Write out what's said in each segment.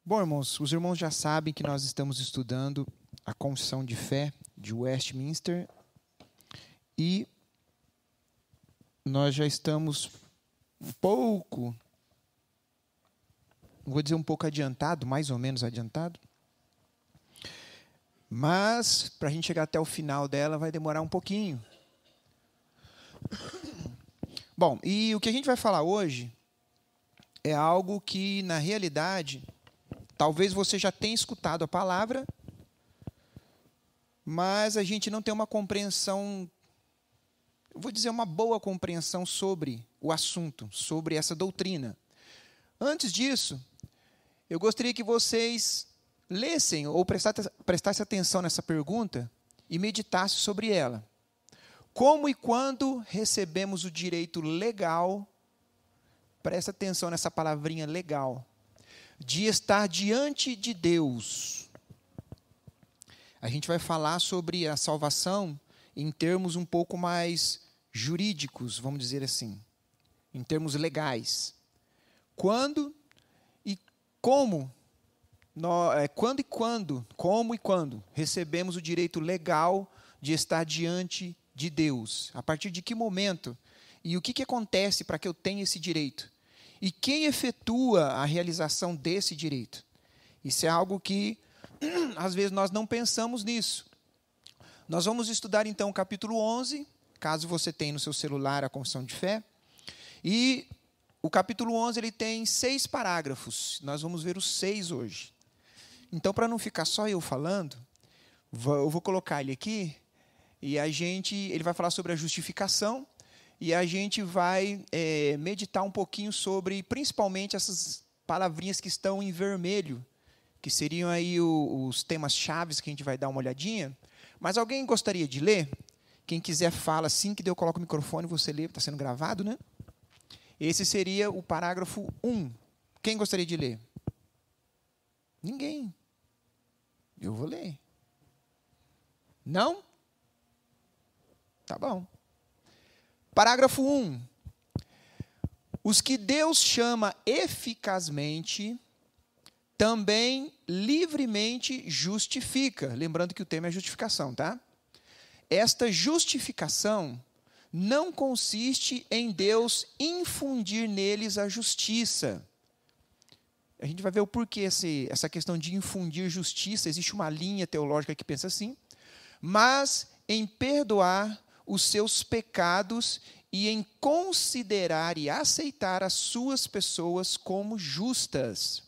Bom, irmãos, os irmãos já sabem que nós estamos estudando a Confissão de Fé de Westminster e nós já estamos um pouco, vou dizer um pouco adiantado, mais ou menos adiantado, mas para a gente chegar até o final dela vai demorar um pouquinho. Bom, e o que a gente vai falar hoje é algo que, na realidade, talvez você já tenha escutado a palavra, mas a gente não tem uma compreensão, eu vou dizer uma boa compreensão sobre o assunto, sobre essa doutrina. Antes disso, eu gostaria que vocês lessem ou prestassem atenção nessa pergunta e meditassem sobre ela. Como e quando recebemos o direito legal, presta atenção nessa palavrinha legal, de estar diante de Deus? A gente vai falar sobre a salvação em termos um pouco mais jurídicos, vamos dizer assim, em termos legais. Quando e como recebemos o direito legal de estar diante de Deus? A partir de que momento? E o que acontece para que eu tenha esse direito? E quem efetua a realização desse direito? Isso é algo que, às vezes, nós não pensamos nisso. Nós vamos estudar, então, o capítulo 11, caso você tenha no seu celular a Confissão de Fé. E o capítulo 11 ele tem 6 parágrafos. Nós vamos ver os 6 hoje. Então, para não ficar só eu falando, eu vou colocar ele aqui, e ele vai falar sobre a justificação, e a gente vai meditar um pouquinho sobre, principalmente, essas palavrinhas que estão em vermelho, que seriam aí os temas chaves que a gente vai dar uma olhadinha. Mas alguém gostaria de ler? Quem quiser fala assim, que eu coloco o microfone e você lê, está sendo gravado, né? Esse seria o parágrafo 1. Quem gostaria de ler? Ninguém. Eu vou ler. Não? Tá bom. Parágrafo 1. Os que Deus chama eficazmente, também livremente justifica. Lembrando que o tema é justificação, tá? Esta justificação não consiste em Deus infundir neles a justiça. A gente vai ver o porquê essa questão de infundir justiça. Existe uma linha teológica que pensa assim. Mas em perdoar os seus pecados e em considerar e aceitar as suas pessoas como justas.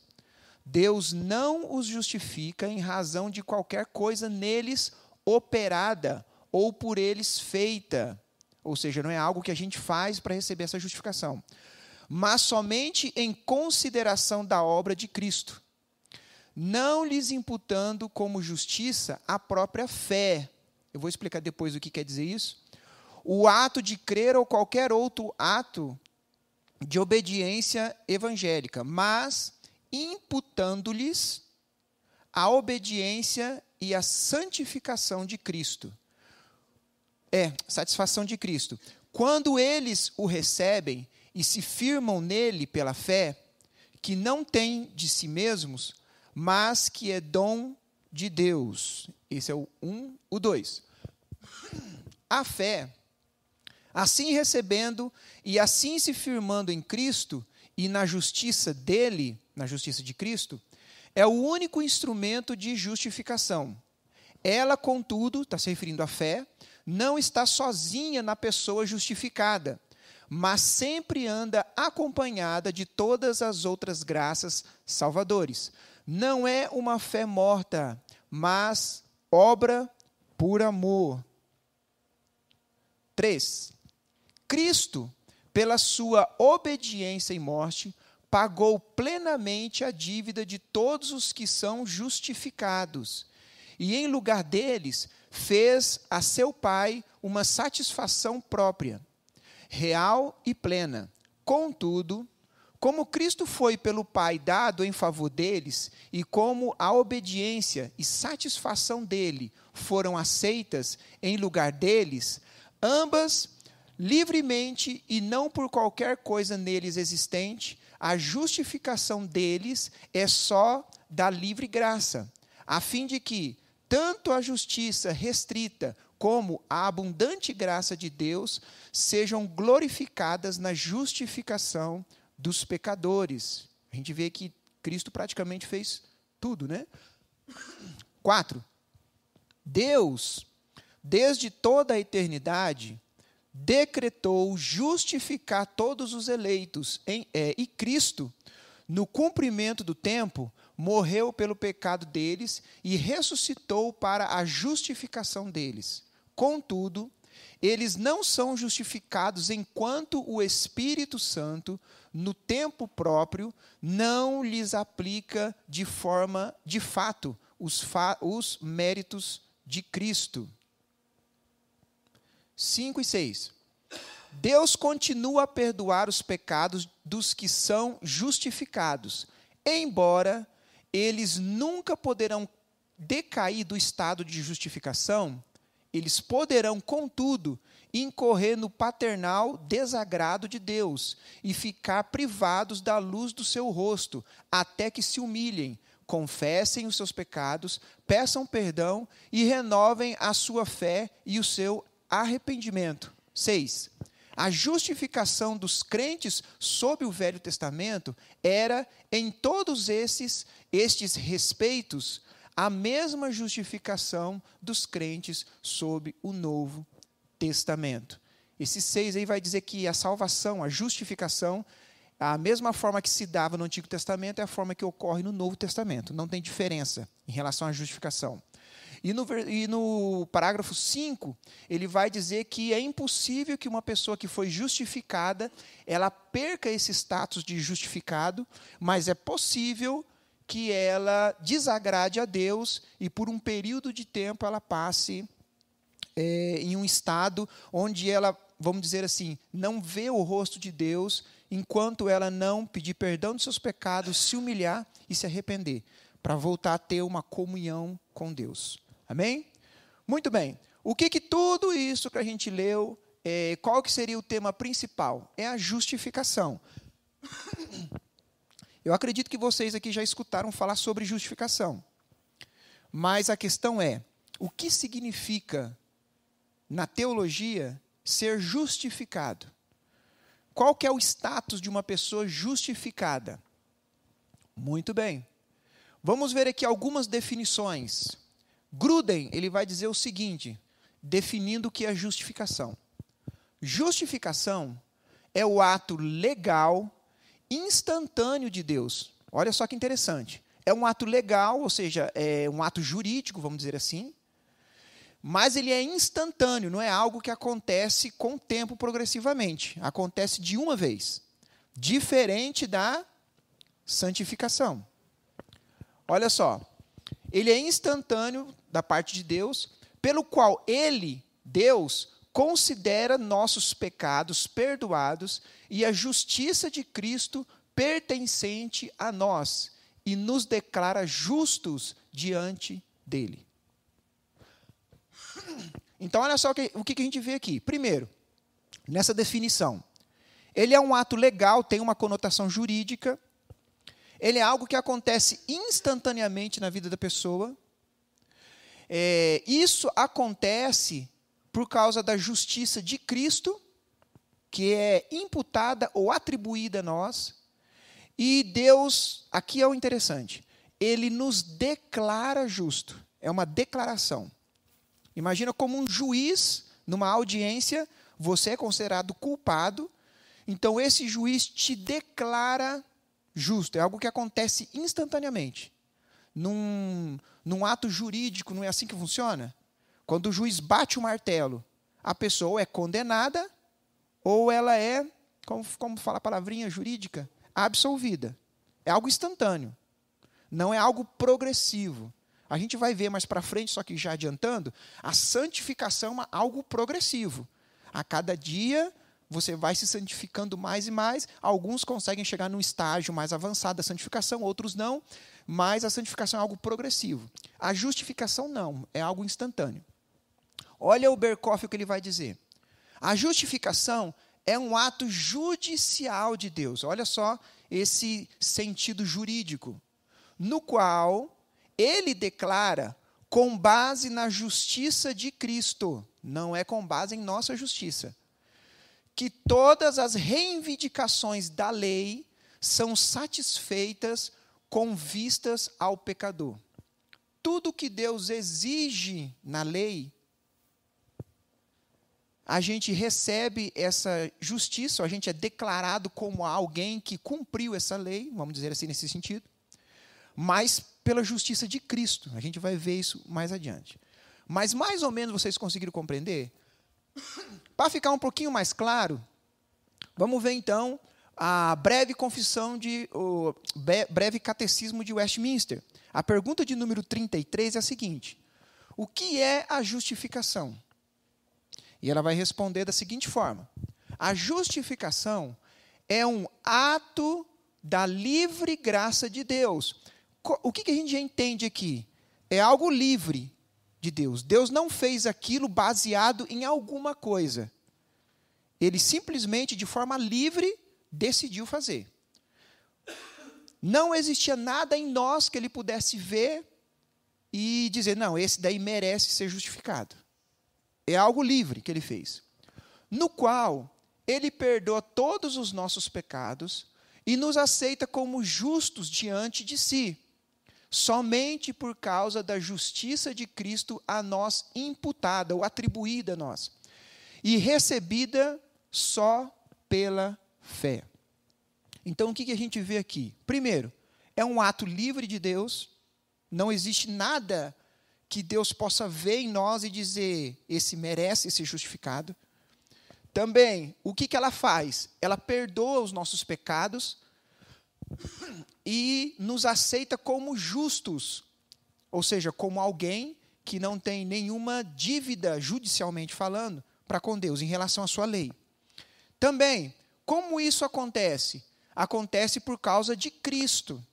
Deus não os justifica em razão de qualquer coisa neles operada ou por eles feita. Ou seja, não é algo que a gente faz para receber essa justificação, mas somente em consideração da obra de Cristo, não lhes imputando como justiça a própria fé. Eu vou explicar depois o que quer dizer isso. O ato de crer ou qualquer outro ato de obediência evangélica, mas imputando-lhes a obediência e a santificação de Cristo. Satisfação de Cristo. Quando eles o recebem e se firmam nele pela fé, que não tem de si mesmos, mas que é dom de Deus. Esse é o 1, o 2. A fé, assim recebendo e assim se firmando em Cristo e na justiça dele, na justiça de Cristo, é o único instrumento de justificação. Ela, contudo, está se referindo à fé, não está sozinha na pessoa justificada, mas sempre anda acompanhada de todas as outras graças salvadores. Não é uma fé morta, mas obra por amor. 3. Cristo, pela sua obediência e morte, pagou plenamente a dívida de todos os que são justificados. E, em lugar deles, fez a seu Pai uma satisfação própria, real e plena. Contudo, como Cristo foi pelo Pai dado em favor deles, e como a obediência e satisfação dele foram aceitas em lugar deles, ambas, livremente e não por qualquer coisa neles existente, a justificação deles é só da livre graça, a fim de que tanto a justiça restrita como a abundante graça de Deus sejam glorificadas na justificação dos pecadores. A gente vê que Cristo praticamente fez tudo, né? 4. Deus, desde toda a eternidade, decretou justificar todos os eleitos, e Cristo, no cumprimento do tempo, morreu pelo pecado deles e ressuscitou para a justificação deles. Contudo, eles não são justificados enquanto o Espírito Santo, no tempo próprio, não lhes aplica de fato, os méritos de Cristo. 5 e 6. Deus continua a perdoar os pecados dos que são justificados, embora eles nunca poderão decair do estado de justificação, eles poderão, contudo, incorrer no paternal desagrado de Deus e ficar privados da luz do seu rosto, até que se humilhem, confessem os seus pecados, peçam perdão e renovem a sua fé e o seu arrependimento. 6. A justificação dos crentes sob o Velho Testamento era, em todos estes respeitos, a mesma justificação dos crentes sob o Novo Testamento. Esse 6 aí vai dizer que a salvação, a justificação, a mesma forma que se dava no Antigo Testamento é a forma que ocorre no Novo Testamento. Não tem diferença em relação à justificação. E no parágrafo 5, ele vai dizer que é impossível que uma pessoa que foi justificada, ela perca esse status de justificado, mas é possível que ela desagrade a Deus e por um período de tempo ela passe em um estado onde ela, vamos dizer assim, não vê o rosto de Deus enquanto ela não pedir perdão dos seus pecados, se humilhar e se arrepender, para voltar a ter uma comunhão com Deus. Amém? Muito bem. O que tudo isso que a gente leu, qual que seria o tema principal? É a justificação. Eu acredito que vocês aqui já escutaram falar sobre justificação. Mas a questão é, o que significa, na teologia, ser justificado? Qual que é o status de uma pessoa justificada? Muito bem. Vamos ver aqui algumas definições. Gruden, ele vai dizer o seguinte, definindo o que é justificação. Justificação é o ato legal, instantâneo de Deus. Olha só que interessante. É um ato legal, ou seja, é um ato jurídico, vamos dizer assim, mas ele é instantâneo, não é algo que acontece com o tempo progressivamente. Acontece de uma vez. Diferente da santificação. Olha só. Ele é instantâneo da parte de Deus, pelo qual ele, Deus, considera nossos pecados perdoados e a justiça de Cristo pertencente a nós e nos declara justos diante dele. Então, olha só o que a gente vê aqui. Primeiro, nessa definição, ele é um ato legal, tem uma conotação jurídica, ele é algo que acontece instantaneamente na vida da pessoa. Isso acontece por causa da justiça de Cristo, que é imputada ou atribuída a nós. E Deus, aqui é o interessante, ele nos declara justo. É uma declaração. Imagina como um juiz, numa audiência, você é considerado culpado, então esse juiz te declara justo, é algo que acontece instantaneamente. Num ato jurídico, não é assim que funciona? Quando o juiz bate o martelo, a pessoa ou é condenada, ou ela é, como fala a palavrinha jurídica, absolvida. É algo instantâneo. Não é algo progressivo. A gente vai ver mais para frente, só que já adiantando, a santificação é algo progressivo. A cada dia você vai se santificando mais e mais. Alguns conseguem chegar num estágio mais avançado da santificação, outros não. Mas a santificação é algo progressivo. A justificação não, é algo instantâneo. Olha o Berkhoff o que ele vai dizer. A justificação é um ato judicial de Deus. Olha só esse sentido jurídico, no qual ele declara com base na justiça de Cristo, não é com base em nossa justiça, que todas as reivindicações da lei são satisfeitas com vistas ao pecador. Tudo que Deus exige na lei, a gente recebe essa justiça, a gente é declarado como alguém que cumpriu essa lei, vamos dizer assim nesse sentido, mas pela justiça de Cristo. A gente vai ver isso mais adiante. Mas mais ou menos vocês conseguiram compreender? Para ficar um pouquinho mais claro, vamos ver então a breve o breve catecismo de Westminster. A pergunta de número 33 é a seguinte: o que é a justificação? E ela vai responder da seguinte forma: a justificação é um ato da livre graça de Deus. O que a gente já entende aqui? É algo livre de Deus. Deus não fez aquilo baseado em alguma coisa. Ele simplesmente, de forma livre, decidiu fazer. Não existia nada em nós que ele pudesse ver e dizer, não, esse daí merece ser justificado. É algo livre que ele fez, no qual ele perdoa todos os nossos pecados e nos aceita como justos diante de si, somente por causa da justiça de Cristo a nós imputada, ou atribuída a nós, e recebida só pela fé. Então, o que a gente vê aqui? Primeiro, é um ato livre de Deus, não existe nada que Deus possa ver em nós e dizer, esse merece ser justificado. Também, o que ela faz? Ela perdoa os nossos pecados e nos aceita como justos, ou seja, como alguém que não tem nenhuma dívida, judicialmente falando, para com Deus, em relação à sua lei. Também, como isso acontece? Acontece por causa de Cristo.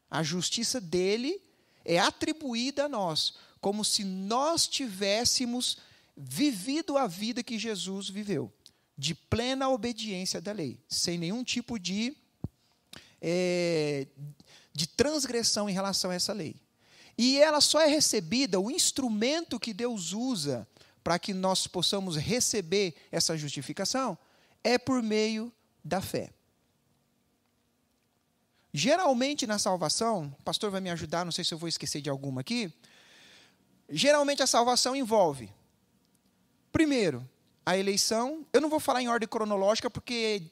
A justiça dele é atribuída a nós, como se nós tivéssemos vivido a vida que Jesus viveu, de plena obediência da lei, sem nenhum tipo de transgressão em relação a essa lei. E ela só é recebida, o instrumento que Deus usa para que nós possamos receber essa justificação, é por meio da fé. Geralmente na salvação, o pastor vai me ajudar, não sei se eu vou esquecer de alguma aqui. Geralmente a salvação envolve, primeiro, a eleição. Eu não vou falar em ordem cronológica, porque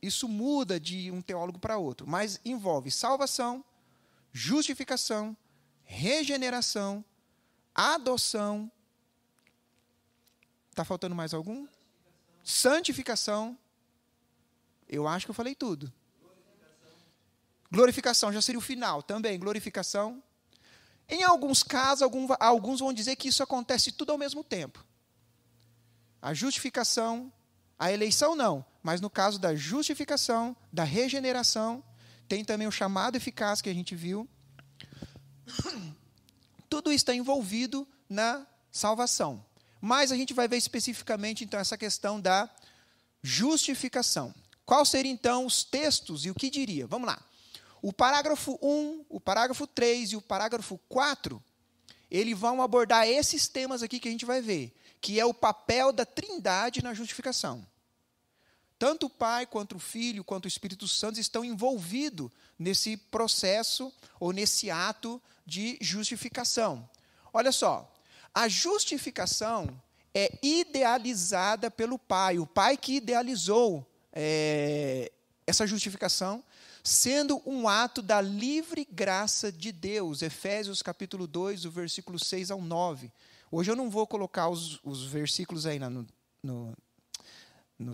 isso muda de um teólogo para outro, mas envolve salvação, justificação, regeneração, adoção. Está faltando mais algum? Santificação. Eu acho que eu falei tudo. Glorificação já seria o final também, glorificação. Em alguns casos, alguns vão dizer que isso acontece tudo ao mesmo tempo. A justificação, a eleição não, mas no caso da justificação, da regeneração, tem também o chamado eficaz que a gente viu. Tudo isso está envolvido na salvação. Mas a gente vai ver especificamente, então, essa questão da justificação. Quais seriam, então, os textos e o que diria? Vamos lá. O parágrafo 1, o parágrafo 3 e o parágrafo 4, eles vão abordar esses temas aqui que a gente vai ver, que é o papel da Trindade na justificação. Tanto o Pai, quanto o Filho, quanto o Espírito Santo estão envolvidos nesse processo ou nesse ato de justificação. Olha só, a justificação é idealizada pelo Pai, o Pai que idealizou essa justificação, sendo um ato da livre graça de Deus. Efésios capítulo 2, o versículo 6 ao 9. Hoje eu não vou colocar os versículos aí no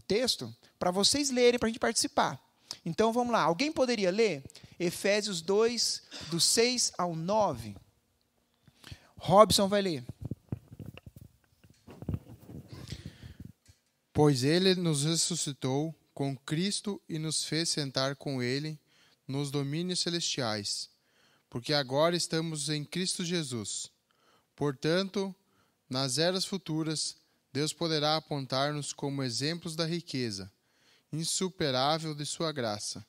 texto, para vocês lerem, para a gente participar. Então, vamos lá. Alguém poderia ler Efésios 2, do 6 ao 9? Robson vai ler. Pois ele nos ressuscitou com Cristo e nos fez sentar com ele nos domínios celestiais, porque agora estamos em Cristo Jesus. Portanto, nas eras futuras, Deus poderá apontar-nos como exemplos da riqueza insuperável de sua graça,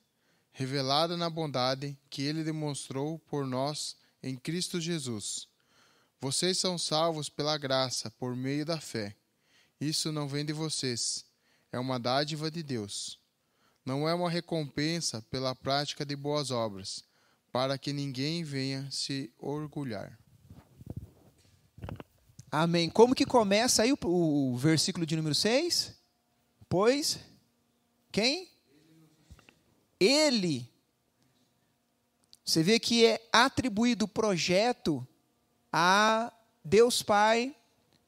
revelada na bondade que ele demonstrou por nós em Cristo Jesus. Vocês são salvos pela graça, por meio da fé. Isso não vem de vocês, é uma dádiva de Deus. Não é uma recompensa pela prática de boas obras, para que ninguém venha se orgulhar. Amém. Como que começa aí o versículo de número 6? Pois, quem? Ele. Você vê que é atribuído o projeto a Deus Pai,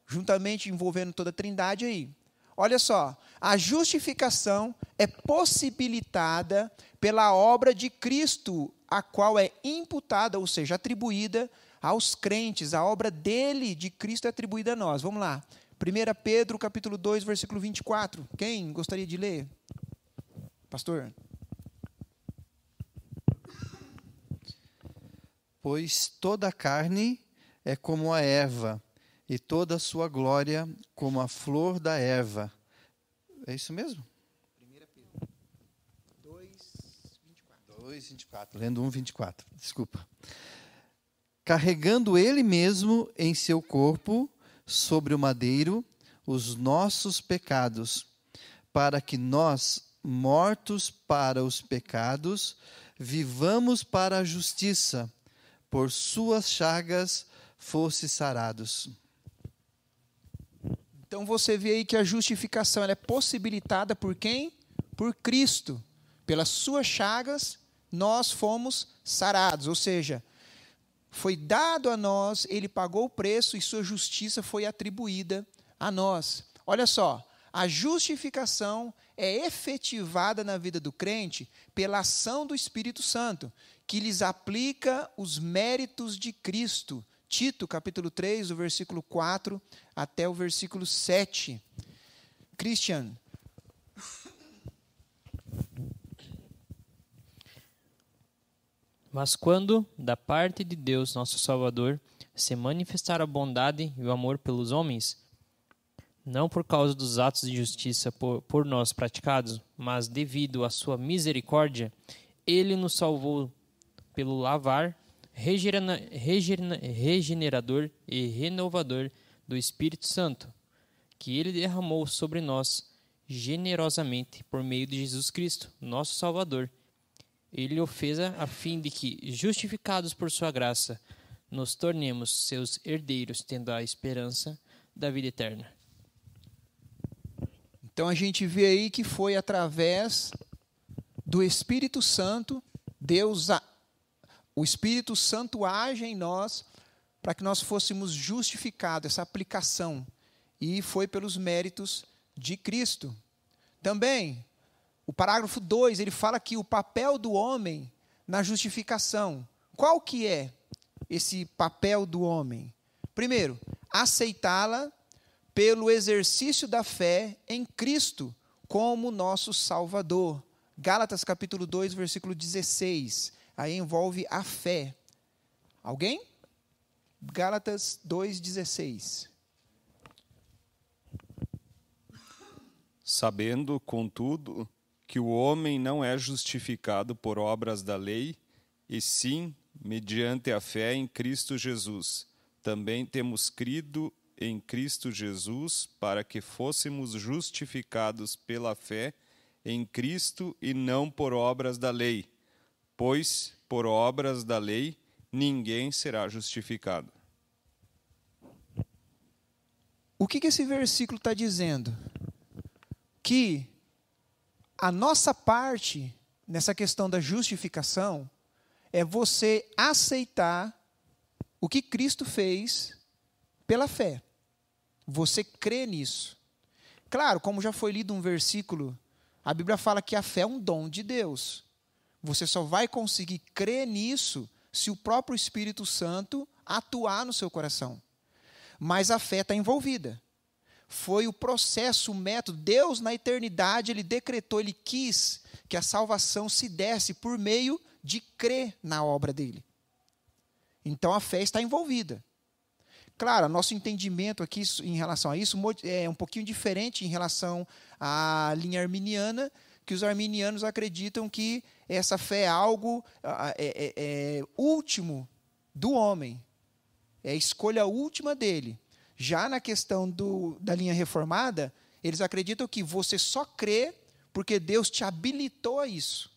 juntamente envolvendo toda a Trindade aí. Olha só, a justificação é possibilitada pela obra de Cristo, a qual é imputada, ou seja, atribuída aos crentes. A obra dele, de Cristo, é atribuída a nós. Vamos lá. 1 Pedro, capítulo 2, versículo 24. Quem gostaria de ler? Pastor? Pois toda a carne é como a erva, e toda a sua glória como a flor da erva. É isso mesmo? 1 Pedro 2, 24. 2, 24. Lendo 1, 24. Desculpa. Carregando ele mesmo em seu corpo, sobre o madeiro, os nossos pecados, para que nós, mortos para os pecados, vivamos para a justiça. Por suas chagas fosse sarados. Então você vê aí que a justificação ela é possibilitada por quem? Por Cristo. Pelas suas chagas nós fomos sarados, ou seja, foi dado a nós, ele pagou o preço e sua justiça foi atribuída a nós. Olha só, a justificação é efetivada na vida do crente pela ação do Espírito Santo, que lhes aplica os méritos de Cristo. Tito, capítulo 3, do versículo 4 até o versículo 7. Christian. Mas quando, da parte de Deus, nosso Salvador, se manifestar a bondade e o amor pelos homens, não por causa dos atos de justiça por nós praticados, mas devido à sua misericórdia, ele nos salvou pelo lavar regenerador e renovador do Espírito Santo, que ele derramou sobre nós generosamente por meio de Jesus Cristo, nosso Salvador. Ele o fez a fim de que, justificados por sua graça, nos tornemos seus herdeiros, tendo a esperança da vida eterna. Então a gente vê aí que foi através do Espírito Santo, o Espírito Santo age em nós para que nós fôssemos justificados, essa aplicação. E foi pelos méritos de Cristo. Também, o parágrafo 2, ele fala que o papel do homem na justificação. Qual que é esse papel do homem? Primeiro, aceitá-la pelo exercício da fé em Cristo como nosso Salvador. Gálatas capítulo 2, versículo 16. Aí envolve a fé. Alguém? Gálatas 2,16. Sabendo, contudo, que o homem não é justificado por obras da lei, e sim mediante a fé em Cristo Jesus. Também temos crido em Cristo Jesus para que fôssemos justificados pela fé em Cristo e não por obras da lei, pois por obras da lei ninguém será justificado. O que esse versículo está dizendo? Que a nossa parte nessa questão da justificação é você aceitar o que Cristo fez pela fé. Você crê nisso. Claro, como já foi lido um versículo, a Bíblia fala que a fé é um dom de Deus. Você só vai conseguir crer nisso se o próprio Espírito Santo atuar no seu coração. Mas a fé está envolvida. Foi o processo, o método. Deus, na eternidade, ele decretou, ele quis que a salvação se desse por meio de crer na obra dele. Então, a fé está envolvida. Claro, nosso entendimento aqui em relação a isso é um pouquinho diferente em relação à linha arminiana, que os arminianos acreditam que essa fé é algo último do homem. É a escolha última dele. Já na questão da linha reformada, eles acreditam que você só crê porque Deus te habilitou a isso.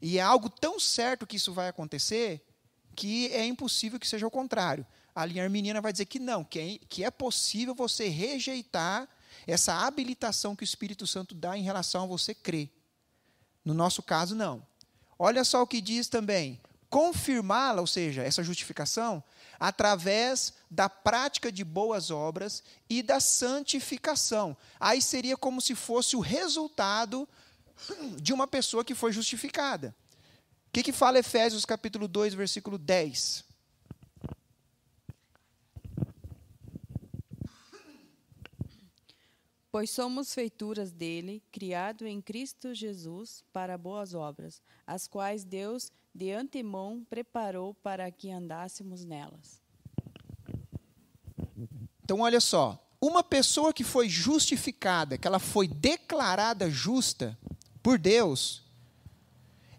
E é algo tão certo que isso vai acontecer que é impossível que seja o contrário. A linha arminiana vai dizer que não, que é possível você rejeitar essa habilitação que o Espírito Santo dá em relação a você crer. No nosso caso, não. Olha só o que diz também. Confirmá-la, ou seja, essa justificação, através da prática de boas obras e da santificação. Aí seria como se fosse o resultado de uma pessoa que foi justificada. O que fala Efésios capítulo 2, versículo 10? Pois somos feituras dele, criado em Cristo Jesus para boas obras, as quais Deus de antemão preparou para que andássemos nelas. Então, olha só, uma pessoa que foi justificada, que ela foi declarada justa por Deus,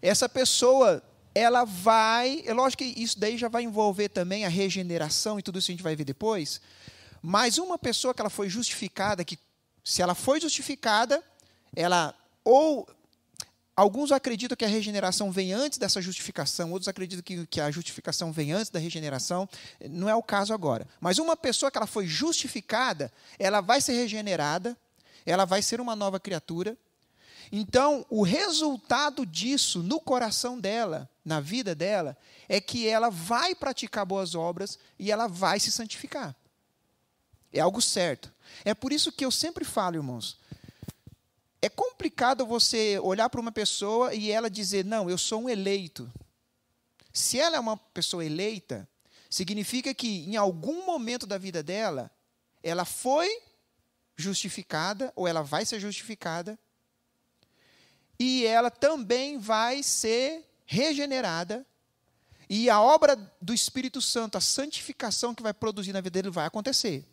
essa pessoa, ela vai, é lógico que isso daí já vai envolver também a regeneração e tudo isso a gente vai ver depois, mas uma pessoa que ela foi justificada, que se ela foi justificada, alguns acreditam que a regeneração vem antes dessa justificação, outros acreditam que a justificação vem antes da regeneração, não é o caso agora. Mas uma pessoa que ela foi justificada, ela vai ser regenerada, ela vai ser uma nova criatura. Então, o resultado disso no coração dela, na vida dela, é que ela vai praticar boas obras e ela vai se santificar. É algo certo. É por isso que eu sempre falo, irmãos, é complicado você olhar para uma pessoa e ela dizer, não, eu sou um eleito. Se ela é uma pessoa eleita, significa que em algum momento da vida dela, ela foi justificada, ou ela vai ser justificada, e ela também vai ser regenerada, e a obra do Espírito Santo, a santificação que vai produzir na vida dele vai acontecer.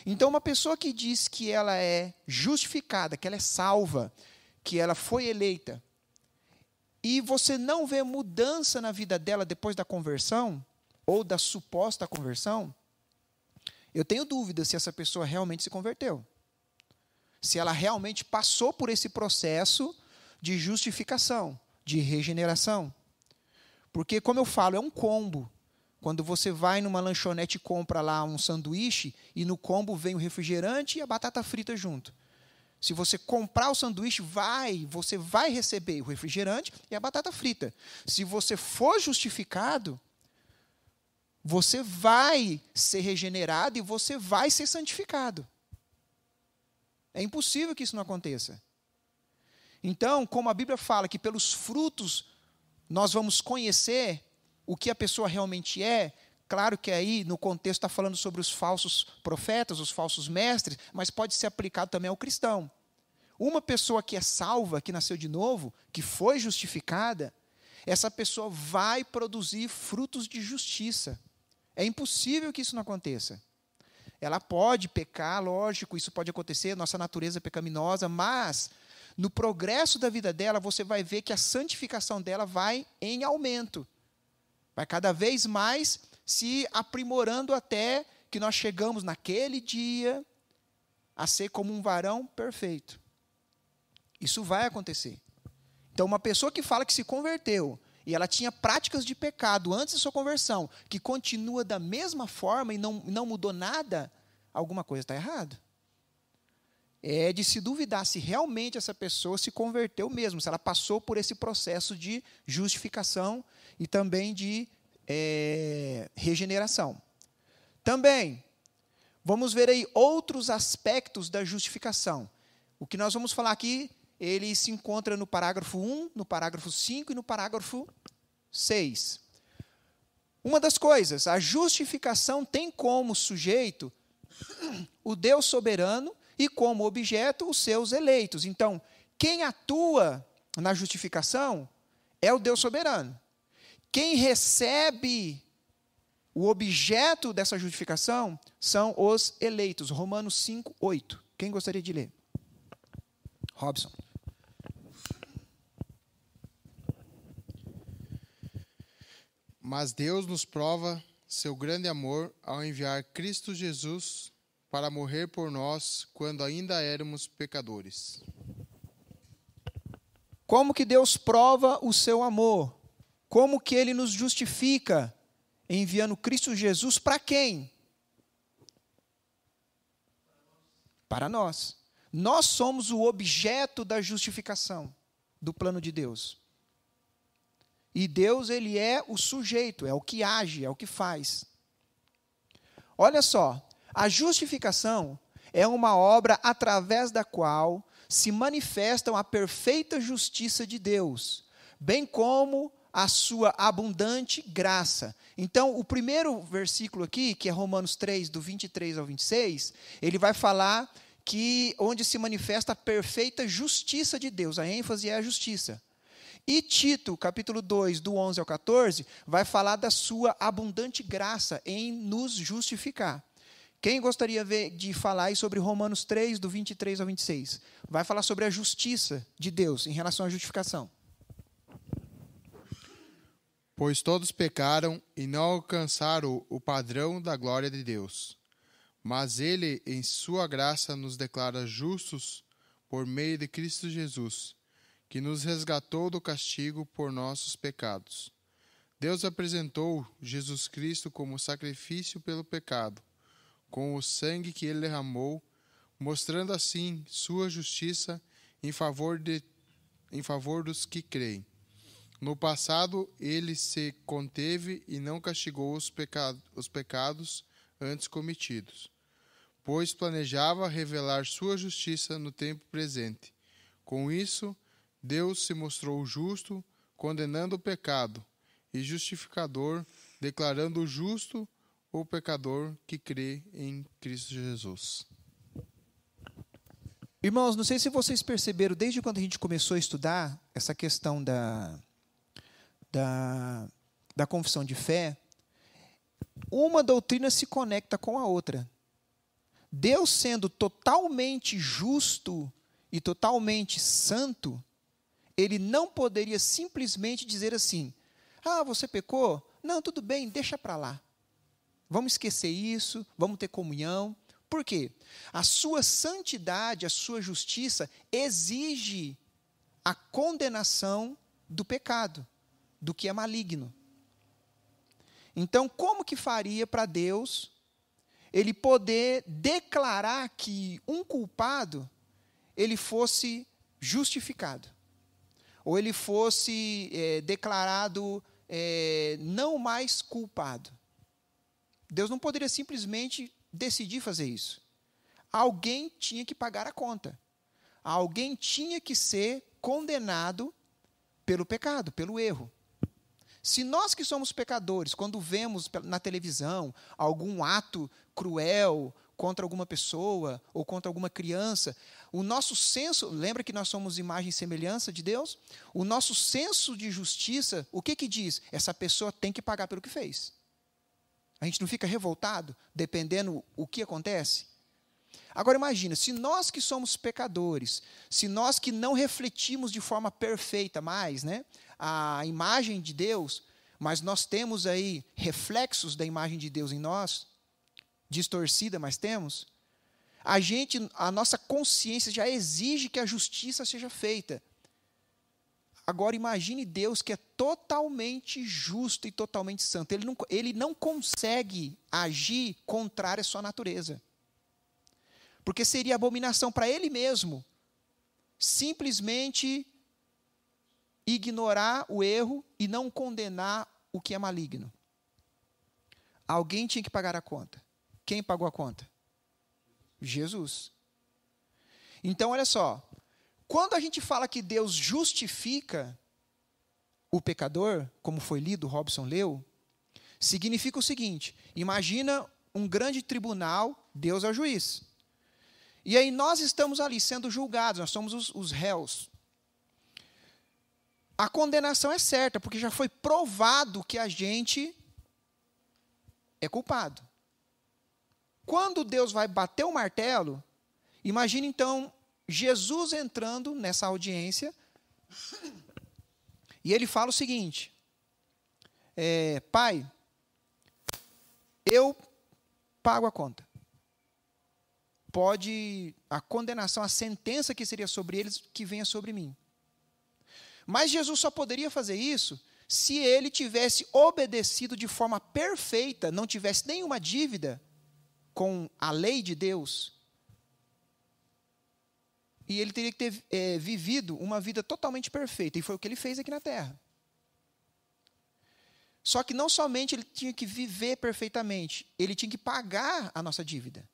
Então, uma pessoa que diz que ela é justificada, que ela é salva, que ela foi eleita, e você não vê mudança na vida dela depois da conversão, ou da suposta conversão, eu tenho dúvida se essa pessoa realmente se converteu. Se ela realmente passou por esse processo de justificação, de regeneração. Porque, como eu falo, é um combo. Quando você vai numa lanchonete e compra lá um sanduíche, e no combo vem o refrigerante e a batata frita junto. Se você comprar o sanduíche, você vai receber o refrigerante e a batata frita. Se você for justificado, você vai ser regenerado e você vai ser santificado. É impossível que isso não aconteça. Então, como a Bíblia fala que pelos frutos nós vamos conhecer o que a pessoa realmente é, claro que aí no contexto está falando sobre os falsos profetas, os falsos mestres, mas pode ser aplicado também ao cristão. Uma pessoa que é salva, que nasceu de novo, que foi justificada, essa pessoa vai produzir frutos de justiça. É impossível que isso não aconteça. Ela pode pecar, lógico, isso pode acontecer, nossa natureza é pecaminosa, mas no progresso da vida dela, você vai ver que a santificação dela vai em aumento. Vai cada vez mais se aprimorando até que nós chegamos naquele dia a ser como um varão perfeito. Isso vai acontecer. Então, uma pessoa que fala que se converteu e ela tinha práticas de pecado antes da sua conversão, que continua da mesma forma e não mudou nada, alguma coisa está errada. É de se duvidar se realmente essa pessoa se converteu mesmo, se ela passou por esse processo de justificação e também de regeneração. Também, vamos ver aí outros aspectos da justificação. O que nós vamos falar aqui, ele se encontra no parágrafo 1, no parágrafo 5 e no parágrafo 6. Uma das coisas, a justificação tem como sujeito o Deus soberano e como objeto os seus eleitos. Então, quem atua na justificação é o Deus soberano. Quem recebe o objeto dessa justificação são os eleitos. Romanos 5, 8. Quem gostaria de ler? Robson. Mas Deus nos prova seu grande amor ao enviar Cristo Jesus para morrer por nós quando ainda éramos pecadores. Como que Deus prova o seu amor? Como que ele nos justifica? Enviando Cristo Jesus para quem? Para nós. Nós somos o objeto da justificação do plano de Deus. E Deus, ele é o sujeito, é o que age, é o que faz. Olha só, a justificação é uma obra através da qual se manifestam a perfeita justiça de Deus, bem como a sua abundante graça. Então, o primeiro versículo aqui, que é Romanos 3, do 23 ao 26, ele vai falar que onde se manifesta a perfeita justiça de Deus, a ênfase é a justiça. E Tito, capítulo 2, do 11 ao 14, vai falar da sua abundante graça em nos justificar. Quem gostaria de falar aí sobre Romanos 3, do 23 ao 26? Vai falar sobre a justiça de Deus em relação à justificação. Pois todos pecaram e não alcançaram o padrão da glória de Deus. Mas ele, em sua graça, nos declara justos por meio de Cristo Jesus, que nos resgatou do castigo por nossos pecados. Deus apresentou Jesus Cristo como sacrifício pelo pecado, com o sangue que ele derramou, mostrando assim sua justiça em favor dos que creem. No passado, ele se conteve e não castigou os pecados antes cometidos, pois planejava revelar sua justiça no tempo presente. Com isso, Deus se mostrou justo, condenando o pecado, e justificador, declarando justo o pecador que crê em Cristo Jesus. Irmãos, não sei se vocês perceberam, desde quando a gente começou a estudar essa questão da confissão de fé, uma doutrina se conecta com a outra. Deus sendo totalmente justo e totalmente santo, ele não poderia simplesmente dizer assim: ah, você pecou? Não, tudo bem, deixa para lá. Vamos esquecer isso, vamos ter comunhão. Por quê? A sua santidade, a sua justiça exige a condenação do pecado, do que é maligno. Então, como que faria para Deus ele poder declarar que um culpado ele fosse justificado? Ou ele fosse declarado não mais culpado? Deus não poderia simplesmente decidir fazer isso. Alguém tinha que pagar a conta. Alguém tinha que ser condenado pelo pecado, pelo erro. Se nós que somos pecadores, quando vemos na televisão algum ato cruel contra alguma pessoa ou contra alguma criança, o nosso senso, lembra que nós somos imagem e semelhança de Deus? O nosso senso de justiça, o que diz? Essa pessoa tem que pagar pelo que fez. A gente não fica revoltado, dependendo o que acontece? Agora imagina, se nós que somos pecadores, se nós que não refletimos de forma perfeita mais, né, a imagem de Deus, mas nós temos aí reflexos da imagem de Deus em nós, distorcida, mas temos, a nossa consciência já exige que a justiça seja feita. Agora imagine Deus que é totalmente justo e totalmente santo. Ele não consegue agir contrário à sua natureza. Porque seria abominação para ele mesmo simplesmente ignorar o erro e não condenar o que é maligno. Alguém tinha que pagar a conta. Quem pagou a conta? Jesus. Então, olha só. Quando a gente fala que Deus justifica o pecador, como foi lido, Robson leu, significa o seguinte: imagina um grande tribunal, Deus é o juiz. E aí nós estamos ali sendo julgados, nós somos os réus. A condenação é certa, porque já foi provado que a gente é culpado. Quando Deus vai bater o martelo, imagine então Jesus entrando nessa audiência, e ele fala o seguinte: pai, eu pago a conta. Pode a condenação, a sentença que seria sobre eles, que venha sobre mim. Mas Jesus só poderia fazer isso se ele tivesse obedecido de forma perfeita, não tivesse nenhuma dívida com a lei de Deus. E ele teria que ter vivido uma vida totalmente perfeita. E foi o que ele fez aqui na terra. Só que não somente ele tinha que viver perfeitamente, ele tinha que pagar a nossa dívida.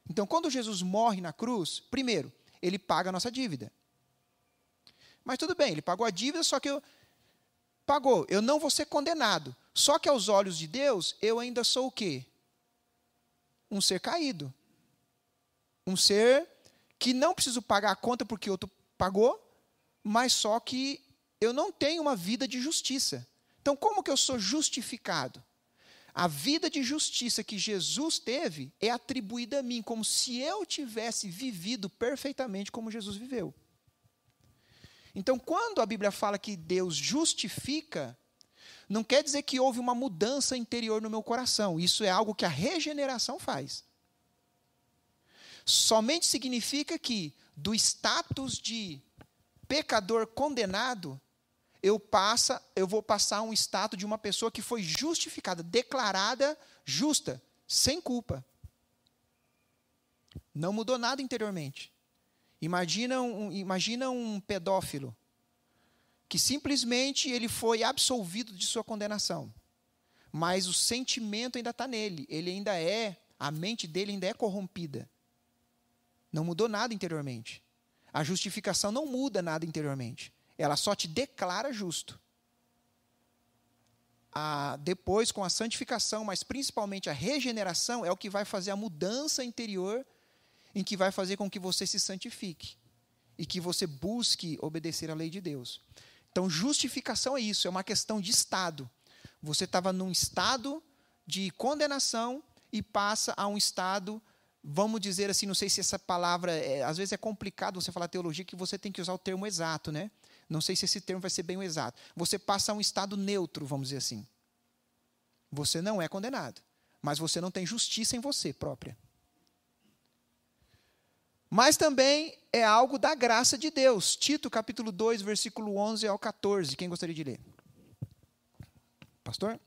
Então, quando Jesus morre na cruz, primeiro, ele paga a nossa dívida. Mas tudo bem, ele pagou a dívida, só que pagou, eu não vou ser condenado. Só que aos olhos de Deus, eu ainda sou o quê? Um ser caído. Um ser que não preciso pagar a conta porque outro pagou, mas só que eu não tenho uma vida de justiça. Então, como que eu sou justificado? A vida de justiça que Jesus teve é atribuída a mim, como se eu tivesse vivido perfeitamente como Jesus viveu. Então, quando a Bíblia fala que Deus justifica, não quer dizer que houve uma mudança interior no meu coração. Isso é algo que a regeneração faz. Somente significa que, do status de pecador condenado, eu vou passar a um status de uma pessoa que foi justificada, declarada justa, sem culpa. Não mudou nada interiormente. Imagina um pedófilo, que simplesmente ele foi absolvido de sua condenação, mas o sentimento ainda está nele, a mente dele ainda é corrompida. Não mudou nada interiormente. A justificação não muda nada interiormente. Ela só te declara justo. Depois, com a santificação, mas principalmente a regeneração, é o que vai fazer a mudança interior, em que vai fazer com que você se santifique e que você busque obedecer à lei de Deus. Então, justificação é isso, é uma questão de estado. Você estava num estado de condenação e passa a um estado, vamos dizer assim, não sei se essa palavra, às vezes é complicado você falar teologia, que você tem que usar o termo exato, né? Não sei se esse termo vai ser bem o exato. Você passa a um estado neutro, vamos dizer assim. Você não é condenado, mas você não tem justiça em você própria. Mas também é algo da graça de Deus. Tito, capítulo 2, versículo 11 ao 14. Quem gostaria de ler? Pastor?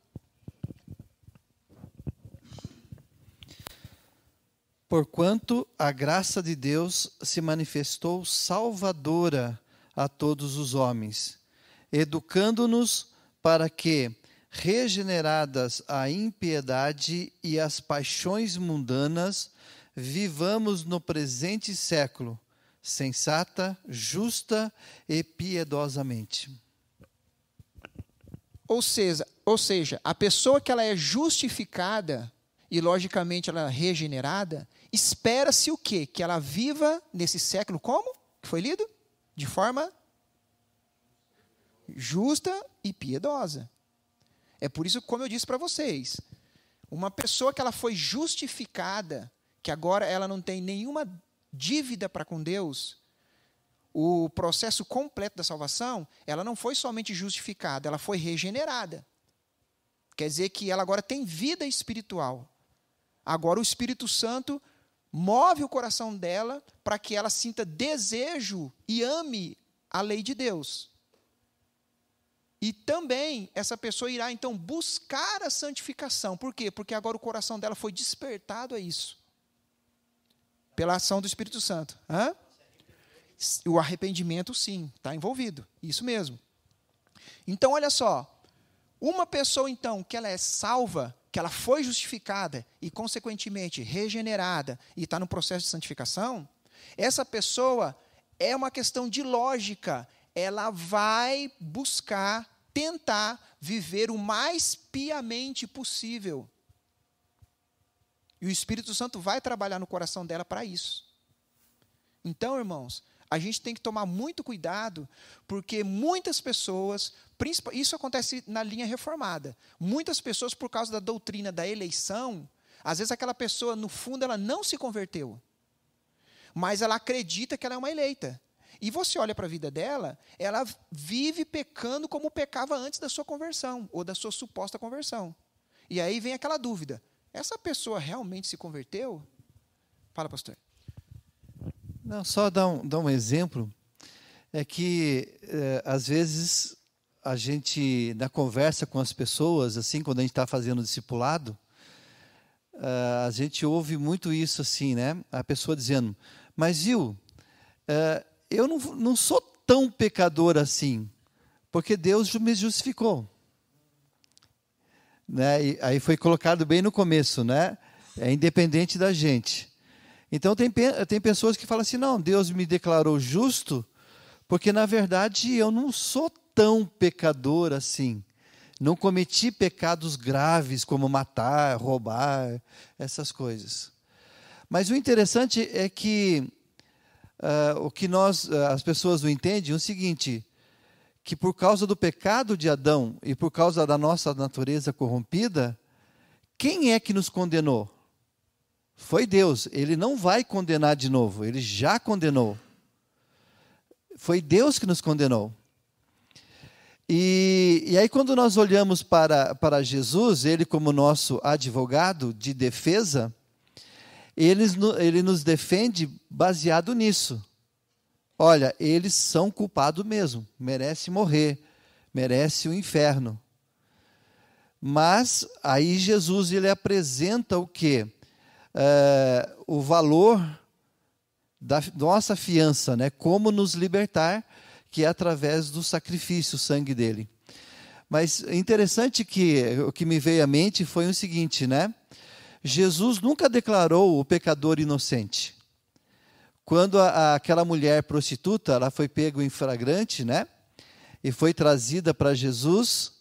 Porquanto a graça de Deus se manifestou salvadora a todos os homens, educando-nos para que, regeneradas a impiedade e as paixões mundanas, vivamos no presente século, sensata, justa e piedosamente. Ou seja, a pessoa que ela é justificada e, logicamente, ela é regenerada, espera-se o quê? Que ela viva nesse século como? Que foi lido? De forma justa e piedosa. É por isso, como eu disse para vocês, uma pessoa que ela foi justificada, que agora ela não tem nenhuma dívida para com Deus, o processo completo da salvação, ela não foi somente justificada, ela foi regenerada. Quer dizer que ela agora tem vida espiritual. Agora o Espírito Santo move o coração dela para que ela sinta desejo e ame a lei de Deus. E também essa pessoa irá então buscar a santificação. Por quê? Porque agora o coração dela foi despertado a isso. Pela ação do Espírito Santo. O arrependimento, sim, está envolvido. Isso mesmo. Então, olha só. Uma pessoa, então, que ela é salva, que ela foi justificada e, consequentemente, regenerada e está no processo de santificação, essa pessoa é uma questão de lógica. Ela vai buscar, tentar viver o mais piamente possível. E o Espírito Santo vai trabalhar no coração dela para isso. Então, irmãos, a gente tem que tomar muito cuidado, porque muitas pessoas, isso acontece na linha reformada, muitas pessoas, por causa da doutrina da eleição, às vezes aquela pessoa, no fundo, ela não se converteu, mas ela acredita que ela é uma eleita. E você olha para a vida dela, ela vive pecando como pecava antes da sua conversão, ou da sua suposta conversão. E aí vem aquela dúvida, essa pessoa realmente se converteu? Fala, pastor. Não, só dar um exemplo, é que, às vezes, a gente, na conversa com as pessoas, assim, quando a gente está fazendo discipulado, a gente ouve muito isso assim, né? A pessoa dizendo, mas viu, eu não sou tão pecador assim, porque Deus me justificou. Né? E aí foi colocado bem no começo, né? É independente da gente. Então tem pessoas que falam assim, não, Deus me declarou justo, porque na verdade eu não sou tão pecador assim. Não cometi pecados graves como matar, roubar, essas coisas. Mas o interessante é que o que as pessoas não entendem é o seguinte, que por causa do pecado de Adão e por causa da nossa natureza corrompida, quem é que nos condenou? Foi Deus. Ele não vai condenar de novo, ele já condenou. Foi Deus que nos condenou. E aí quando nós olhamos para Jesus, ele como nosso advogado de defesa, ele nos defende baseado nisso. Olha, eles são culpados mesmo, merece morrer, merece o inferno. Mas aí Jesus ele apresenta o quê? O valor da nossa fiança, né? Como nos libertar, que é através do sacrifício, o sangue dele. Mas é interessante que o que me veio à mente foi o seguinte, né? Jesus nunca declarou o pecador inocente. Quando aquela mulher prostituta, ela foi pega em flagrante, né? E foi trazida para Jesus.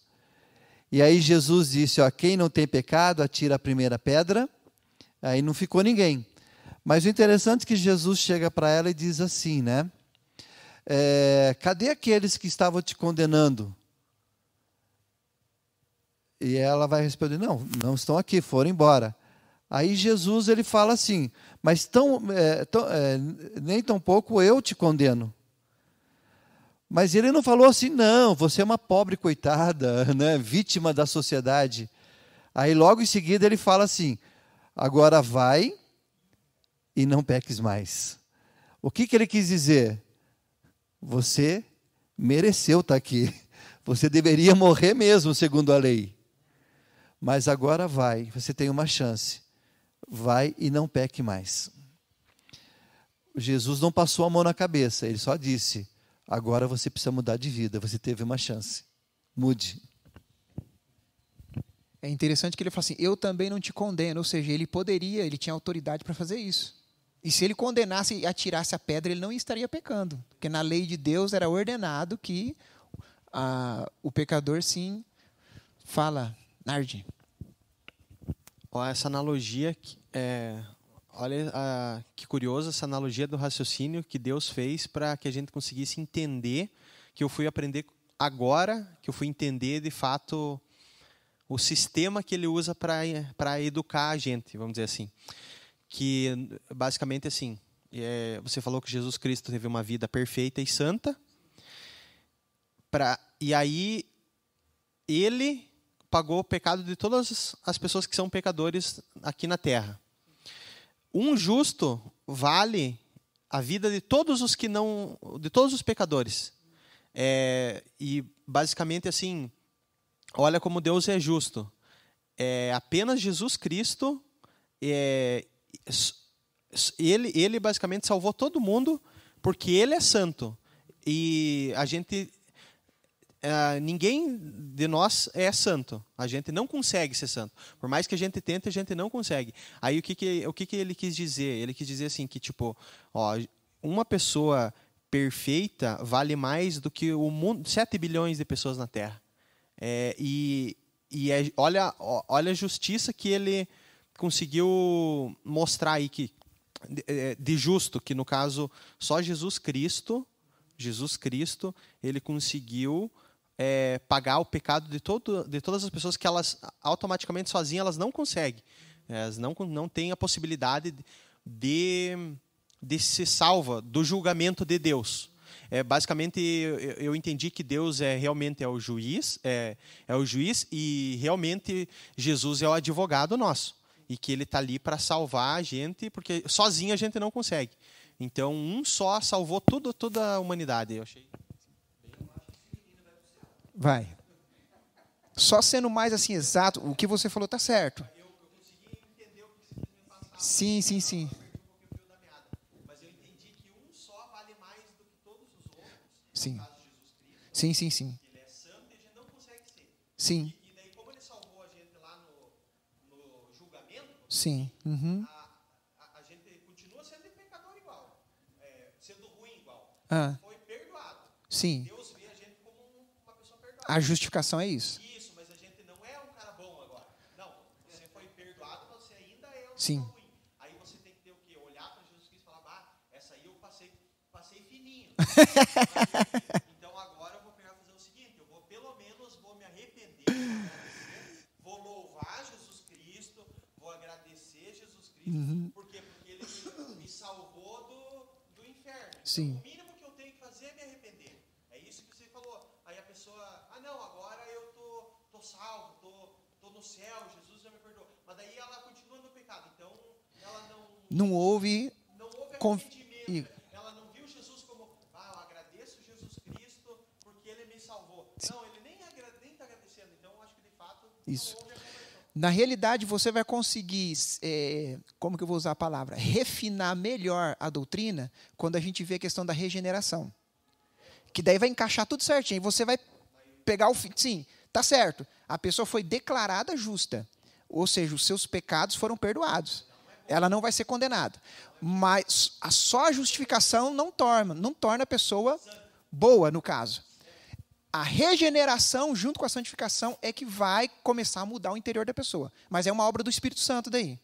E aí Jesus disse, ó, quem não tem pecado, atira a primeira pedra. Aí não ficou ninguém. Mas o interessante é que Jesus chega para ela e diz assim, né? Cadê aqueles que estavam te condenando? E ela vai responder, não estão aqui, foram embora. Aí Jesus ele fala assim, mas nem tão pouco eu te condeno. Mas ele não falou assim, não, você é uma pobre coitada, né, vítima da sociedade. Aí logo em seguida ele fala assim, agora vai e não peques mais. O que ele quis dizer? Você mereceu estar aqui. Você deveria morrer mesmo, segundo a lei. Mas agora vai, você tem uma chance. Vai e não peque mais. Jesus não passou a mão na cabeça, ele só disse, agora você precisa mudar de vida, você teve uma chance. Mude. É interessante que ele fala assim, eu também não te condeno, ou seja, ele tinha autoridade para fazer isso. E se ele condenasse e atirasse a pedra, ele não estaria pecando. Porque na lei de Deus era ordenado que o pecador sim fala, Nardi. Essa analogia, olha que curioso, essa analogia do raciocínio que Deus fez para que a gente conseguisse entender, que eu fui aprender agora, que eu fui entender de fato o sistema que ele usa para educar a gente, vamos dizer assim. Que basicamente assim, você falou que Jesus Cristo teve uma vida perfeita e santa, e aí ele pagou o pecado de todas as pessoas que são pecadores aqui na terra. Um justo vale a vida de todos os de todos os pecadores. E basicamente assim, olha como Deus é justo. Apenas Jesus Cristo, ele basicamente salvou todo mundo porque ele é santo. E a gente ninguém de nós é santo. A gente não consegue ser santo. Por mais que a gente tente, a gente não consegue. Aí o que ele quis dizer? Ele quis dizer assim que tipo, uma pessoa perfeita vale mais do que o mundo, 7 bilhões de pessoas na Terra. Olha a justiça que ele conseguiu mostrar aí de justo, que no caso só Jesus Cristo, ele conseguiu pagar o pecado de todas as pessoas que elas automaticamente sozinhas elas não conseguem. Elas não têm a possibilidade de ser salva do julgamento de Deus. Basicamente, eu entendi que Deus realmente é o juiz, é o juiz, e realmente Jesus é o advogado nosso. E que ele está ali para salvar a gente, porque sozinho a gente não consegue. Então, um só salvou toda a humanidade. Eu achei. Vai. Só sendo mais assim exato, o que você falou está certo. Sim, sim, sim. Mas eu entendi que um só vale mais do que todos os outros. Sim. No caso de Jesus Cristo. Sim, sim, sim. Ele é santo e a gente não consegue ser. Sim. E daí, como ele salvou a gente lá no julgamento, Sim. Uhum. a gente continua sendo pecador igual, sendo ruim igual. Ah, Foi perdoado. sim. Deus vê a gente como uma pessoa perdoada. A justificação é isso. Isso, mas a gente não é um cara bom agora. Não, você foi perdoado, você ainda é um Sim. ruim. Aí você tem que ter o quê? Olhar para Jesus Cristo e falar, essa aí eu passei fininho. Então agora eu vou pegar e fazer o seguinte, eu vou pelo menos me arrepender, vou louvar Jesus Cristo, vou agradecer Jesus Cristo. Por quê? Porque ele me salvou do inferno. Sim. O mínimo que eu tenho que fazer é me arrepender. É isso que você falou. Aí a pessoa, não, agora eu tô salvo, tô no céu, Jesus já me perdoou. Mas daí ela continua no pecado. Então, ela Não houve. arrependimento. Ela não viu Jesus como, eu agradeço Jesus Cristo porque ele me salvou. Não, ele nem está agradecendo. Então, eu acho que de fato Isso. não houve a conversão. Na realidade, você vai conseguir, como que eu vou usar a palavra? Refinar melhor a doutrina quando a gente vê a questão da regeneração. Que daí vai encaixar tudo certinho. Você vai pegar o fim. Sim, tá certo. A pessoa foi declarada justa. Ou seja, os seus pecados foram perdoados. Ela não vai ser condenada. Mas só a justificação não torna a pessoa boa, no caso. A regeneração, junto com a santificação, é que vai começar a mudar o interior da pessoa. Mas é uma obra do Espírito Santo daí.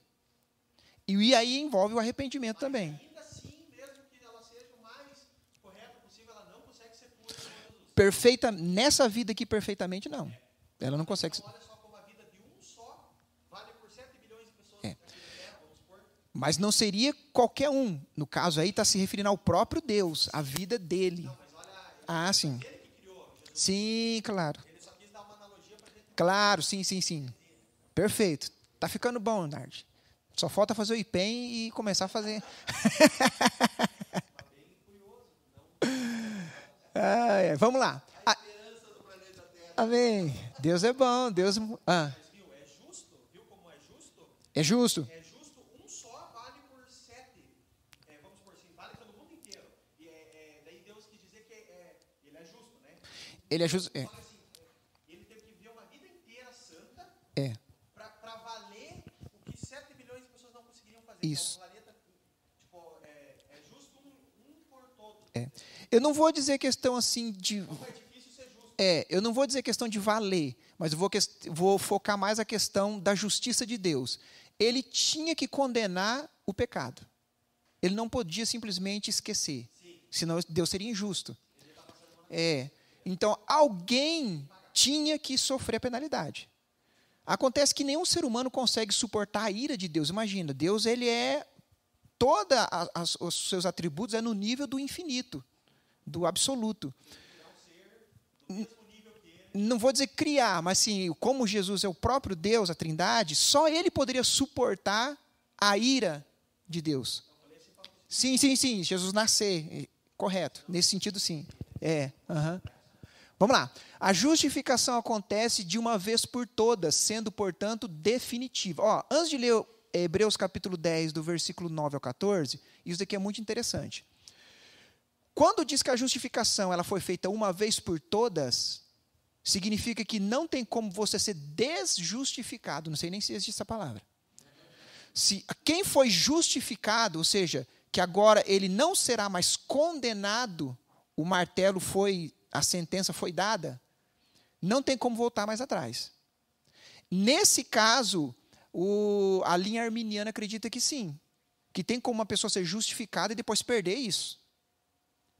E aí envolve o arrependimento também. Ainda assim, mesmo que ela seja o mais correta possível, ela não consegue ser pura com Jesus. Nessa vida aqui, perfeitamente, não. Ela não consegue. Olha só como a vida de um só vale por 7 bilhões de pessoas É. aqui na Terra, vamos supor. Mas não seria qualquer um. No caso aí, está se referindo ao próprio Deus, a vida dele. Ah, sim. Sim, claro. Ele só quis dar uma analogia para gente. Claro, sim, sim, sim. Perfeito. Tá ficando bom, Nard. Só falta fazer o IPEM e começar a fazer. Vamos lá. Amém. Deus é bom. Deus. Viu? É justo? Viu como é justo? É justo. É justo, um só vale por 7. Vamos supor assim, vale pelo mundo inteiro. E daí Deus quis dizer que ele é justo, né? Ele é justo. Olha assim, ele teve que viver uma vida inteira santa É. para valer o que 7 bilhões de pessoas não conseguiriam fazer. Isso. Então, o planeta, é justo um por todos. Eu não vou dizer questão assim de. Como é difícil ser justo. Eu não vou dizer questão de valer, mas eu vou focar mais a questão da justiça de Deus. Ele tinha que condenar o pecado. Ele não podia simplesmente esquecer. Senão Deus seria injusto. Então, alguém tinha que sofrer a penalidade. Acontece que nenhum ser humano consegue suportar a ira de Deus. Imagina, Deus, ele é... os seus atributos é no nível do infinito, do absoluto. Não vou dizer criar, mas assim, como Jesus é o próprio Deus, a Trindade, só ele poderia suportar a ira de Deus. Sim, Jesus nascer, correto, nesse sentido sim. Vamos lá. A justificação acontece de uma vez por todas, sendo, portanto, definitiva. Antes de ler Hebreus capítulo 10, do versículo 9 ao 14, isso daqui é muito interessante. Quando diz que a justificação ela foi feita uma vez por todas, significa que não tem como você ser desjustificado. Não sei nem se existe essa palavra. Se quem foi justificado, ou seja, que agora ele não será mais condenado, o martelo a sentença foi dada, não tem como voltar mais atrás. Nesse caso, a linha arminiana acredita que sim, que tem como uma pessoa ser justificada e depois perder isso.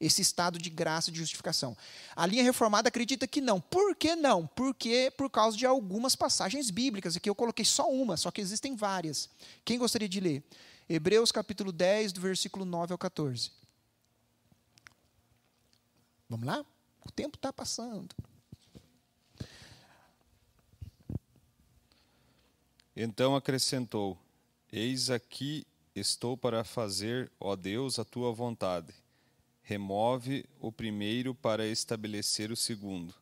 Esse estado de graça de justificação. A linha reformada acredita que não. Por que não? Porque por causa de algumas passagens bíblicas. Aqui eu coloquei só uma, só que existem várias. Quem gostaria de ler? Hebreus capítulo 10, do versículo 9 ao 14. Vamos lá? O tempo está passando. Então acrescentou: Eis aqui estou para fazer, ó Deus, a tua vontade. Remove o primeiro para estabelecer o segundo.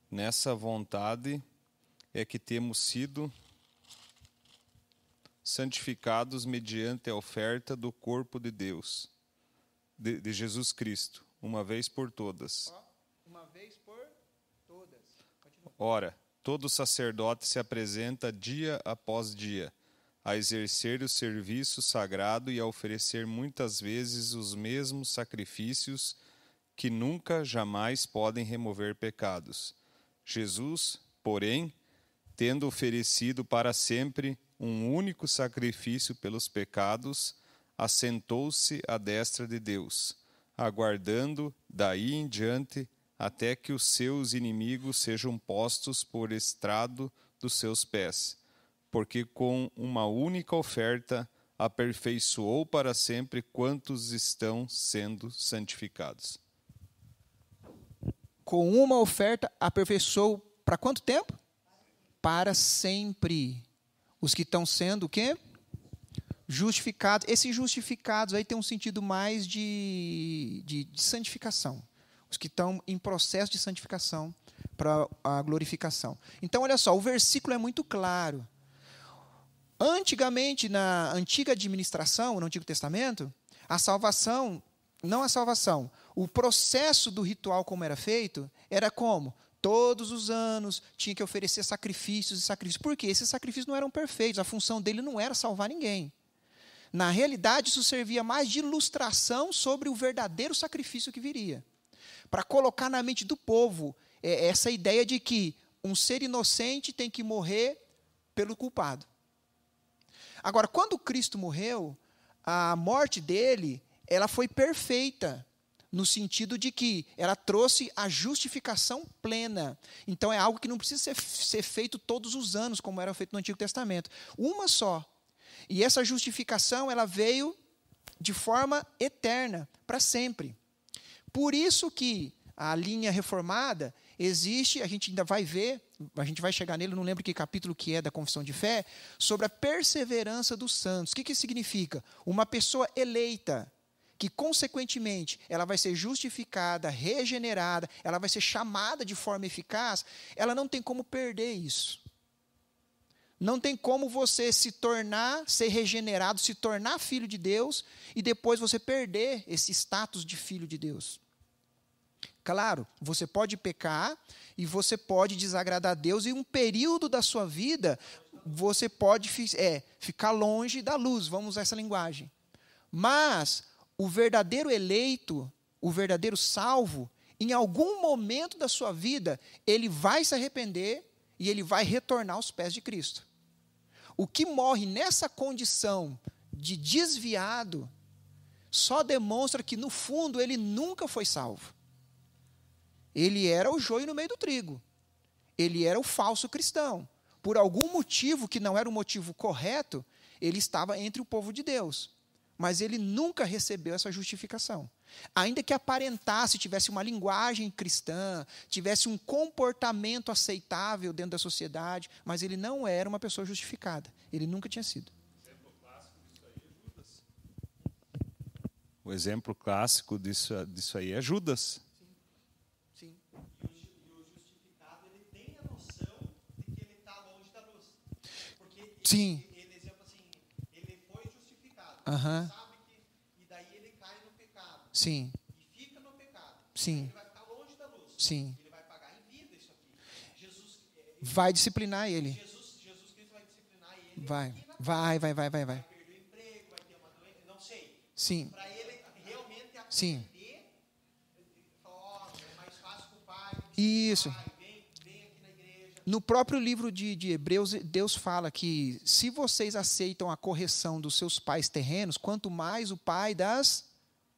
Nessa vontade é que temos sido santificados mediante a oferta do corpo de Deus, de Jesus Cristo, uma vez por todas. Uma vez por todas. Ora, todo sacerdote se apresenta dia após dia, a exercer o serviço sagrado e a oferecer muitas vezes os mesmos sacrifícios que nunca, jamais podem remover pecados. Jesus, porém, tendo oferecido para sempre um único sacrifício pelos pecados, assentou-se à destra de Deus, aguardando daí em diante até que os seus inimigos sejam postos por estrado dos seus pés, porque com uma única oferta aperfeiçoou para sempre quantos estão sendo santificados. Com uma oferta aperfeiçoou para quanto tempo? Para sempre. Os que estão sendo o quê? Justificados. Esses justificados aí tem um sentido mais de santificação. Os que estão em processo de santificação para a glorificação. Então, olha só, o versículo é muito claro. Antigamente, na antiga administração, no Antigo Testamento, a salvação, não a salvação, o processo do ritual como era feito, era como? Todos os anos tinha que oferecer sacrifícios e sacrifícios. Por quê? Esses sacrifícios não eram perfeitos, a função dele não era salvar ninguém. Na realidade, isso servia mais de ilustração sobre o verdadeiro sacrifício que viria. Para colocar na mente do povo essa ideia de que um ser inocente tem que morrer pelo culpado. Agora, quando Cristo morreu, a morte dele, ela foi perfeita, no sentido de que ela trouxe a justificação plena. Então, é algo que não precisa ser feito todos os anos, como era feito no Antigo Testamento. Uma só. E essa justificação, ela veio de forma eterna, para sempre. Por isso que a linha reformada existe, a gente ainda vai ver, a gente vai chegar nele, não lembro que capítulo que é da Confissão de Fé, sobre a perseverança dos santos. O que isso significa? Uma pessoa eleita, que, consequentemente, ela vai ser justificada, regenerada, ela vai ser chamada de forma eficaz, ela não tem como perder isso. Não tem como você se tornar, ser regenerado, se tornar filho de Deus, e depois você perder esse status de filho de Deus. Claro, você pode pecar, e você pode desagradar a Deus, e um período da sua vida, você pode ficar longe da luz, vamos usar essa linguagem. Mas o verdadeiro eleito, o verdadeiro salvo, em algum momento da sua vida, ele vai se arrepender e ele vai retornar aos pés de Cristo. O que morre nessa condição de desviado, só demonstra que, no fundo, ele nunca foi salvo. Ele era o joio no meio do trigo. Ele era o falso cristão. Por algum motivo que não era o motivo correto, ele estava entre o povo de Deus. Mas ele nunca recebeu essa justificação. Ainda que aparentasse, tivesse uma linguagem cristã, tivesse um comportamento aceitável dentro da sociedade, mas ele não era uma pessoa justificada. Ele nunca tinha sido. O exemplo clássico disso aí é Judas. Sim. E o justificado, ele tem a noção de que ele está longe da luz. Porque Sim. ele exemplo assim, ele foi justificado. Aham. Sabe que, e daí ele cai no pecado. Sim. E fica no pecado. Sim. Ele vai ficar longe da luz. Sim. Ele vai pagar em vida isso aqui. Jesus Vai disciplinar ele. Cristo vai disciplinar ele. Vai. Aqui na Vai. Vai perder o emprego, vai ter uma doença, não sei. Sim. Para ele realmente Sim. aprender, falar, é mais fácil com o pai. Isso. Pai, vem aqui na igreja. No próprio livro de Hebreus, Deus fala que se vocês aceitam a correção dos seus pais terrenos, quanto mais o Pai das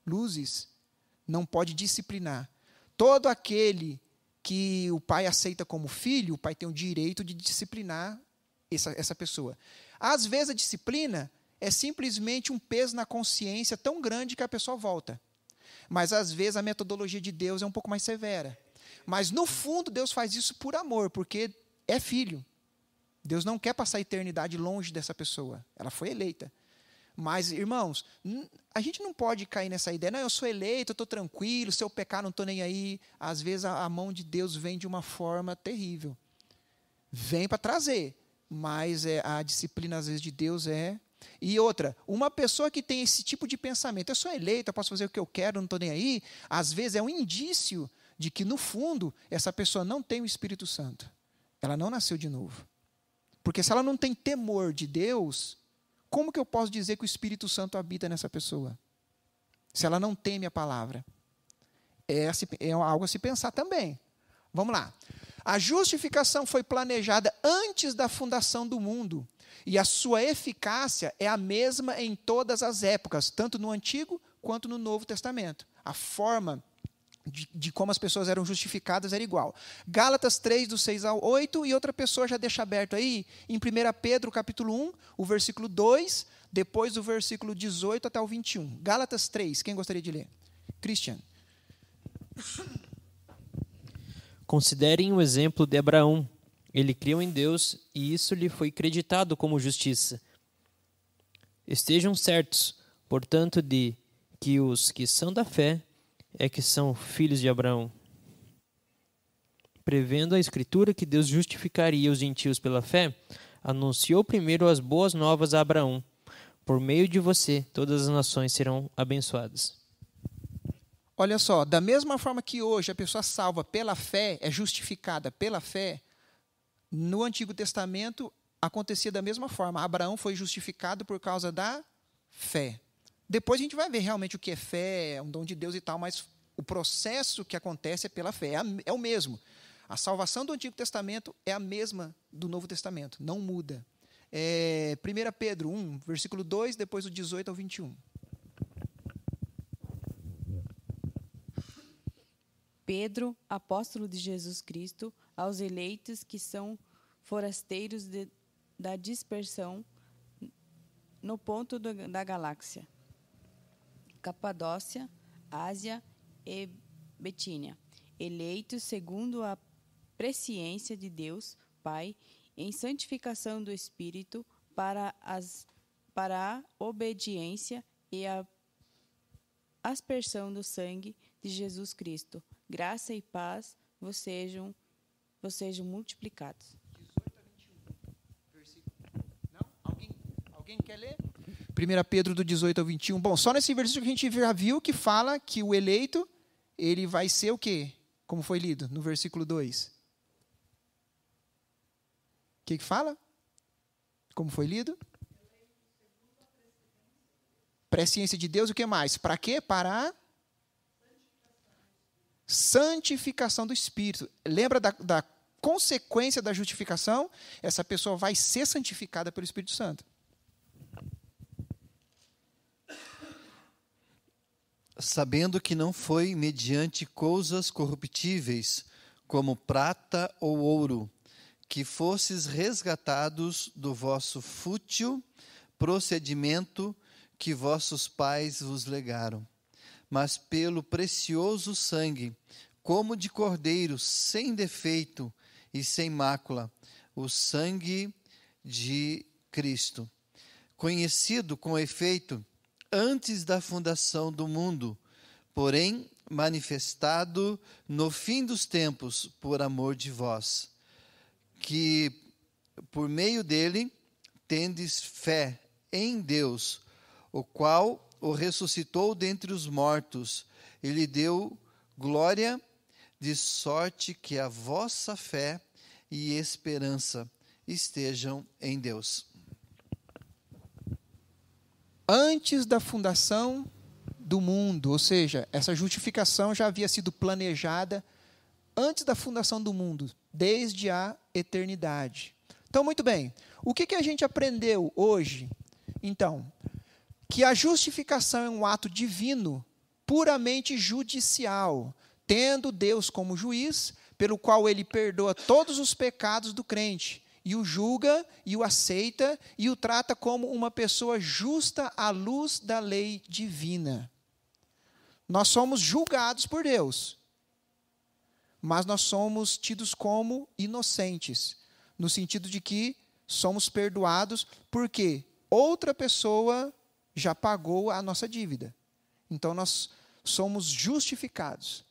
luzes não pode disciplinar. Todo aquele que o pai aceita como filho, o pai tem o direito de disciplinar essa pessoa. Às vezes a disciplina é simplesmente um peso na consciência tão grande que a pessoa volta. Mas, às vezes, a metodologia de Deus é um pouco mais severa. Mas, no fundo, Deus faz isso por amor, porque é filho. Deus não quer passar a eternidade longe dessa pessoa. Ela foi eleita. Mas, irmãos, a gente não pode cair nessa ideia. Não, eu sou eleito, eu estou tranquilo, se eu pecar, não estou nem aí. Às vezes, a mão de Deus vem de uma forma terrível. Vem para trazer. Mas a disciplina, às vezes, de Deus é... E outra, uma pessoa que tem esse tipo de pensamento, eu sou eleito, eu posso fazer o que eu quero, não estou nem aí, às vezes é um indício de que, no fundo, essa pessoa não tem o Espírito Santo. Ela não nasceu de novo. Porque se ela não tem temor de Deus, como que eu posso dizer que o Espírito Santo habita nessa pessoa? Se ela não teme a palavra. É algo a se pensar também. Vamos lá. A justificação foi planejada antes da fundação do mundo. E a sua eficácia é a mesma em todas as épocas, tanto no Antigo quanto no Novo Testamento. A forma de como as pessoas eram justificadas era igual. Gálatas 3, do 6 ao 8, e outra pessoa já deixa aberto aí, em 1 Pedro, capítulo 1, o versículo 2, depois o versículo 18 até o 21. Gálatas 3, quem gostaria de ler? Christian. Considerem o exemplo de Abraão. Ele creu em Deus e isso lhe foi creditado como justiça. Estejam certos, portanto, de que os que são da fé é que são filhos de Abraão. Prevendo a Escritura que Deus justificaria os gentios pela fé, anunciou primeiro as boas novas a Abraão. Por meio de você, todas as nações serão abençoadas. Olha só, da mesma forma que hoje a pessoa salva pela fé, é justificada pela fé, no Antigo Testamento acontecia da mesma forma. Abraão foi justificado por causa da fé. Depois a gente vai ver realmente o que é fé, é um dom de Deus e tal, mas o processo que acontece é pela fé, é o mesmo. A salvação do Antigo Testamento é a mesma do Novo Testamento, não muda. 1 Pedro 1, versículo 2, depois do 18 ao 21. Pedro, apóstolo de Jesus Cristo, aos eleitos que são forasteiros da dispersão no ponto da galáxia, Capadócia, Ásia e Betínia, eleitos segundo a presciência de Deus, Pai, em santificação do Espírito, para a obediência e a aspersão do sangue de Jesus Cristo. Graça e paz vos sejam multiplicados. 18 a 21. Não? Alguém quer ler? 1 Pedro, do 18 ao 21. Bom, só nesse versículo que a gente já viu que fala que o eleito, ele vai ser o quê? Como foi lido no versículo 2. O que fala? Como foi lido? Presciência de Deus, o que mais? Para quê? Para a santificação do Espírito. Lembra da consequência da justificação? Essa pessoa vai ser santificada pelo Espírito Santo. Sabendo que não foi mediante coisas corruptíveis, como prata ou ouro, que fosses resgatados do vosso fútil procedimento que vossos pais vos legaram, mas pelo precioso sangue, como de cordeiro, sem defeito e sem mácula, o sangue de Cristo, conhecido com efeito antes da fundação do mundo, porém manifestado no fim dos tempos por amor de vós, que por meio dele tendes fé em Deus, o qual o ressuscitou dentre os mortos e lhe deu glória, de sorte que a vossa fé e esperança estejam em Deus. Antes da fundação do mundo, ou seja, essa justificação já havia sido planejada antes da fundação do mundo, desde a eternidade. Então, muito bem, o que a gente aprendeu hoje? Então, que a justificação é um ato divino, puramente judicial, tendo Deus como juiz, pelo qual ele perdoa todos os pecados do crente, e o julga, e o aceita, e o trata como uma pessoa justa à luz da lei divina. nós somos julgados por Deus, mas nós somos tidos como inocentes, no sentido de que somos perdoados porque outra pessoa já pagou a nossa dívida. Então nós somos justificados.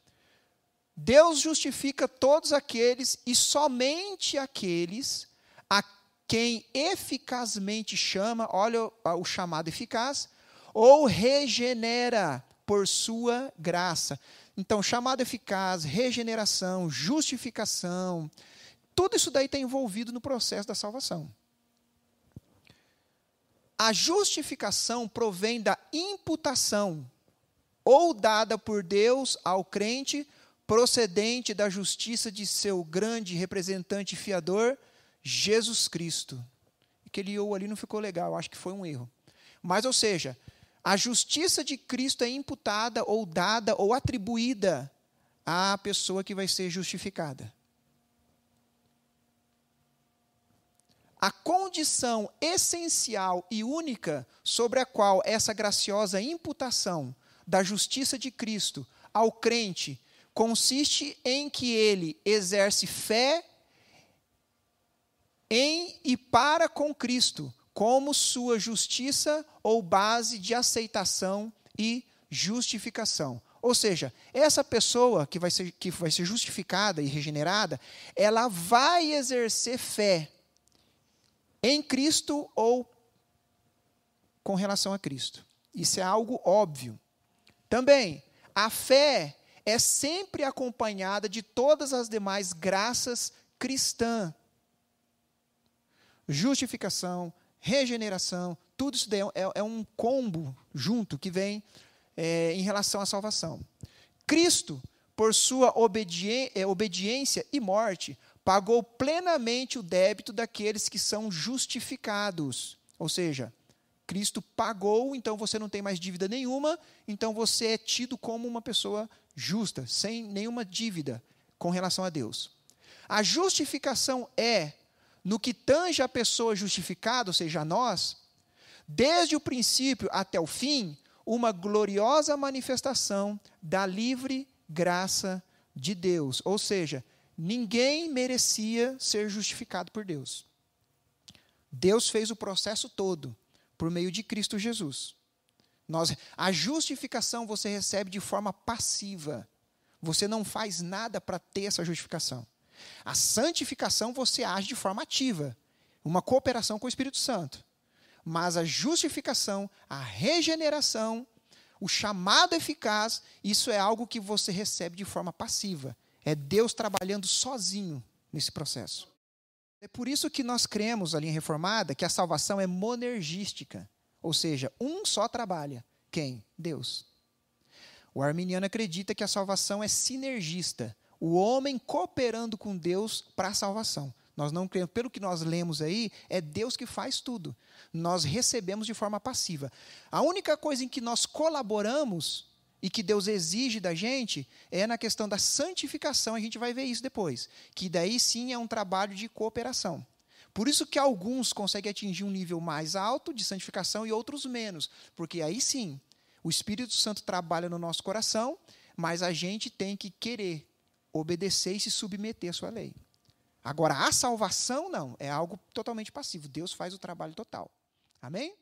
Deus justifica todos aqueles e somente aqueles a quem eficazmente chama, olha o chamado eficaz, ou regenera por sua graça. Então, chamado eficaz, regeneração, justificação, tudo isso daí está envolvido no processo da salvação. A justificação provém da imputação, ou dada por Deus ao crente, procedente da justiça de seu grande representante e fiador, Jesus Cristo. Aquele ou ali não ficou legal, acho que foi um erro. Mas, ou seja, a justiça de Cristo é imputada ou dada ou atribuída à pessoa que vai ser justificada. A condição essencial e única sobre a qual essa graciosa imputação da justiça de Cristo ao crente consiste em que ele exerce fé em e para com Cristo, como sua justiça ou base de aceitação e justificação. Ou seja, essa pessoa que vai ser justificada e regenerada, ela vai exercer fé em Cristo ou com relação a Cristo. Isso é algo óbvio. Também, a fé é sempre acompanhada de todas as demais graças cristãs. Justificação, regeneração, tudo isso daí é um combo junto que vem em relação à salvação. Cristo, por sua obediência e morte, pagou plenamente o débito daqueles que são justificados. Ou seja, Cristo pagou, então você não tem mais dívida nenhuma, então você é tido como uma pessoa justa, sem nenhuma dívida com relação a Deus. A justificação é, no que tange a pessoa justificada, ou seja, a nós, desde o princípio até o fim, uma gloriosa manifestação da livre graça de Deus. Ou seja, ninguém merecia ser justificado por Deus. Deus fez o processo todo por meio de Cristo Jesus. A justificação você recebe de forma passiva. Você não faz nada para ter essa justificação. A santificação você age de forma ativa, uma cooperação com o Espírito Santo. Mas a justificação, a regeneração, o chamado eficaz, isso é algo que você recebe de forma passiva. É Deus trabalhando sozinho nesse processo. É por isso que nós cremos, a linha reformada, que a salvação é monergística. Ou seja, um só trabalha. Quem? Deus. O arminiano acredita que a salvação é sinergista. O homem cooperando com Deus para a salvação. Nós não cremos, pelo que nós lemos aí, é Deus que faz tudo. Nós recebemos de forma passiva. A única coisa em que nós colaboramos e que Deus exige da gente é na questão da santificação, a gente vai ver isso depois, que daí sim é um trabalho de cooperação. Por isso que alguns conseguem atingir um nível mais alto de santificação e outros menos, porque aí sim, o Espírito Santo trabalha no nosso coração, mas a gente tem que querer obedecer e se submeter à sua lei. Agora, a salvação não, é algo totalmente passivo, Deus faz o trabalho total. Amém?